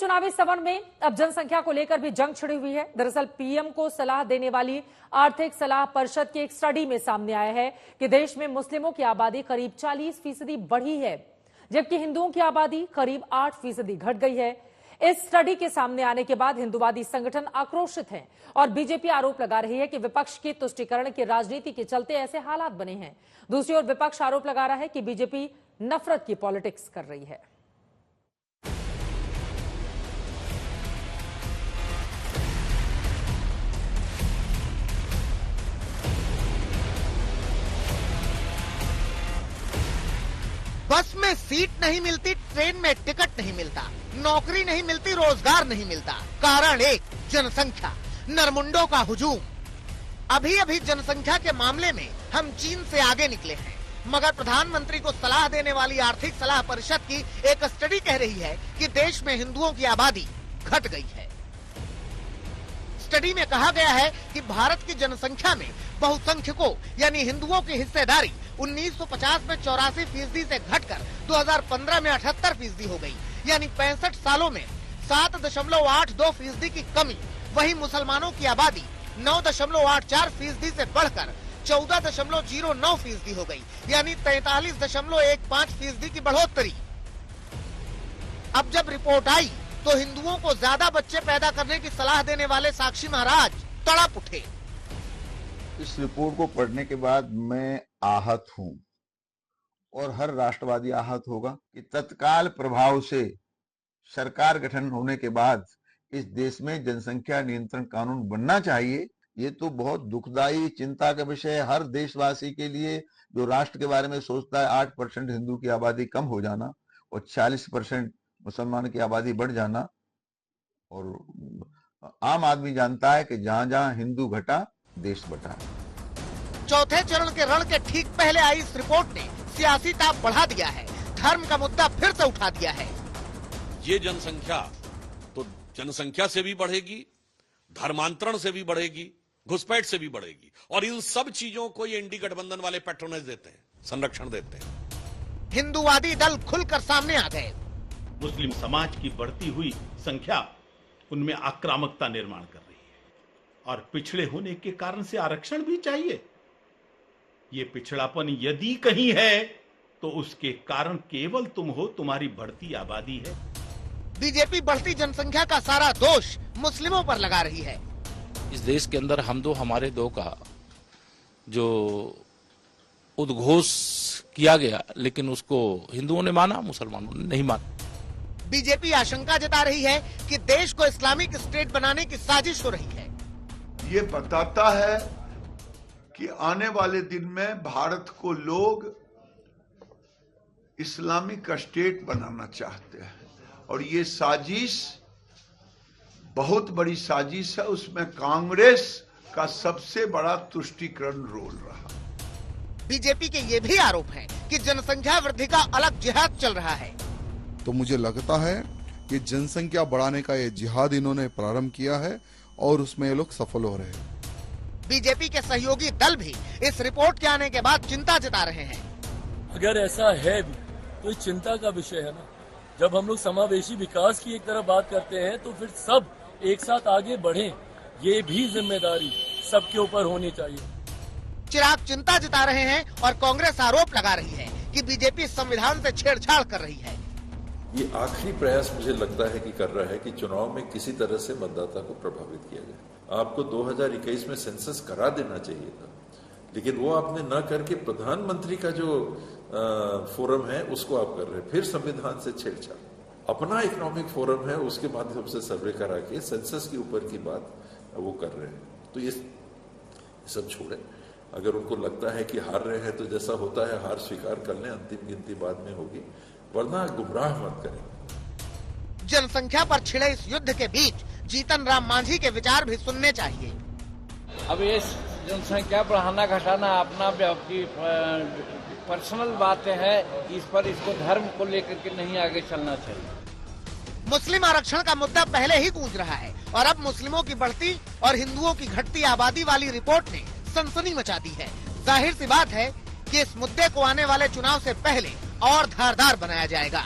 चुनावी समर में अब जनसंख्या को लेकर भी जंग छिड़ी हुई है। दरअसल पीएम को सलाह देने वाली आर्थिक सलाह परिषद की एक स्टडी में सामने आया है कि देश में मुस्लिमों की आबादी करीब 40% बढ़ी है, जबकि हिंदुओं की आबादी करीब 8% घट गई है। इस स्टडी के सामने आने के बाद हिंदुवादी संगठन आक्रोशित हैं और बीजेपी आरोप लगा रही है कि विपक्ष की तुष्टीकरण की राजनीति के चलते ऐसे हालात बने हैं। दूसरी ओर विपक्ष आरोप लगा रहा है कि बीजेपी नफरत की पॉलिटिक्स कर रही है। बस में सीट नहीं मिलती, ट्रेन में टिकट नहीं मिलता, नौकरी नहीं मिलती, रोजगार नहीं मिलता। कारण एक, जनसंख्या, नरमुंडों का हुजूम। अभी अभी जनसंख्या के मामले में हम चीन से आगे निकले हैं, मगर प्रधानमंत्री को सलाह देने वाली आर्थिक सलाह परिषद की एक स्टडी कह रही है कि देश में हिंदुओं की आबादी घट गई है। स्टडी में कहा गया है कि भारत की जनसंख्या में बहुसंख्यकों यानी हिंदुओं की हिस्सेदारी 1950 में 84% से घटकर 2015 में 78% हो गई, यानी 65 सालों में 7.82% की कमी। वहीं मुसलमानों की आबादी 9.84% से बढ़कर 14.09% हो गई, यानी 43.15% की बढ़ोतरी। अब जब रिपोर्ट आई तो हिंदुओं को ज्यादा बच्चे पैदा करने की सलाह देने वाले साक्षी महाराज तड़प उठे। इस रिपोर्ट को पढ़ने के बाद मैं आहत हूं और हर राष्ट्रवादी आहत होगा कि तत्काल प्रभाव से सरकार गठन होने के बाद इस देश में जनसंख्या नियंत्रण कानून बनना चाहिए। ये तो बहुत दुखदाई चिंता का विषय है हर देशवासी के लिए जो राष्ट्र के बारे में सोचता है। 8% हिंदू की आबादी कम हो जाना और 40% मुसलमान की आबादी बढ़ जाना, और आम आदमी जानता है कि जहां जहां हिंदू घटा देश बटा। चौथे चरण के रण के ठीक पहले आई इस रिपोर्ट ने सियासी ताप बढ़ा दिया है, धर्म का मुद्दा फिर से उठा दिया है। ये जनसंख्या तो जनसंख्या से भी बढ़ेगी, धर्मांतरण से भी बढ़ेगी, घुसपैठ से भी बढ़ेगी, और इन सब चीजों को ये इंडी गठबंधन वाले पैट्रोनेज देते हैं, संरक्षण देते हैं। हिंदूवादी दल खुलकर सामने आ गए। मुस्लिम समाज की बढ़ती हुई संख्या उनमें आक्रामकता निर्माण कर रही है और पिछड़े होने के कारण से आरक्षण भी चाहिए। ये पिछड़ापन यदि कहीं है तो उसके कारण केवल तुम हो, तुम्हारी बढ़ती आबादी है। बीजेपी बढ़ती जनसंख्या का सारा दोष मुस्लिमों पर लगा रही है। इस देश के अंदर हम दो हमारे दो का जो उद्घोष किया गया, लेकिन उसको हिंदुओं ने माना, मुसलमानों ने नहीं माना। बीजेपी आशंका जता रही है कि देश को इस्लामिक स्टेट बनाने की साजिश हो रही है। ये बताता है कि आने वाले दिन में भारत को लोग इस्लामिक स्टेट बनाना चाहते हैं, और ये साजिश बहुत बड़ी साजिश है। उसमें कांग्रेस का सबसे बड़ा तुष्टीकरण रोल रहा। बीजेपी के ये भी आरोप है कि जनसंख्या वृद्धि का अलग जिहाद चल रहा है। तो मुझे लगता है कि जनसंख्या बढ़ाने का ये जिहाद इन्होंने प्रारंभ किया है और उसमें ये लोग सफल हो रहे हैं। बीजेपी के सहयोगी दल भी इस रिपोर्ट के आने के बाद चिंता जता रहे हैं। अगर ऐसा है भी तो चिंता का विषय है ना। जब हम लोग समावेशी विकास की एक तरफ बात करते हैं तो फिर सब एक साथ आगे बढ़ें, ये भी जिम्मेदारी सबके ऊपर होनी चाहिए। चिराग चिंता जता रहे हैं और कांग्रेस आरोप लगा रही है कि बीजेपी संविधान से छेड़छाड़ कर रही है। ये आखिरी प्रयास मुझे लगता है कि कर रहा है कि चुनाव में किसी तरह से मतदाता को प्रभावित किया जाए। आपको 2021 में सेंसस करा देना चाहिए था, लेकिन वो आपने न करके प्रधानमंत्री का जो फोरम है उसको आप कर रहे हैं। फिर संविधान से छेड़छाड़, अपना इकोनॉमिक फोरम है उसके माध्यम से सर्वे करा के सेंसस के ऊपर की बात वो कर रहे हैं। तो ये सब छोड़े, अगर उनको लगता है कि हार रहे हैं तो जैसा होता है हार स्वीकार कर लें, अंतिम गिनती बाद में होगी, वरना गुमराह मत करें। जनसंख्या पर छिड़े इस युद्ध के बीच जीतन राम मांझी के विचार भी सुनने चाहिए। अब ये जनसंख्या बढ़ाना घटाना अपना पर्सनल बातें है, इस पर इसको धर्म को लेकर के नहीं आगे चलना चाहिए। मुस्लिम आरक्षण का मुद्दा पहले ही गूंज रहा है और अब मुस्लिमों की बढ़ती और हिंदुओं की घटती आबादी वाली रिपोर्ट ने सनसनी मचा दी है। जाहिर सी बात है कि इस मुद्दे को आने वाले चुनाव से पहले और धारदार बनाया जाएगा।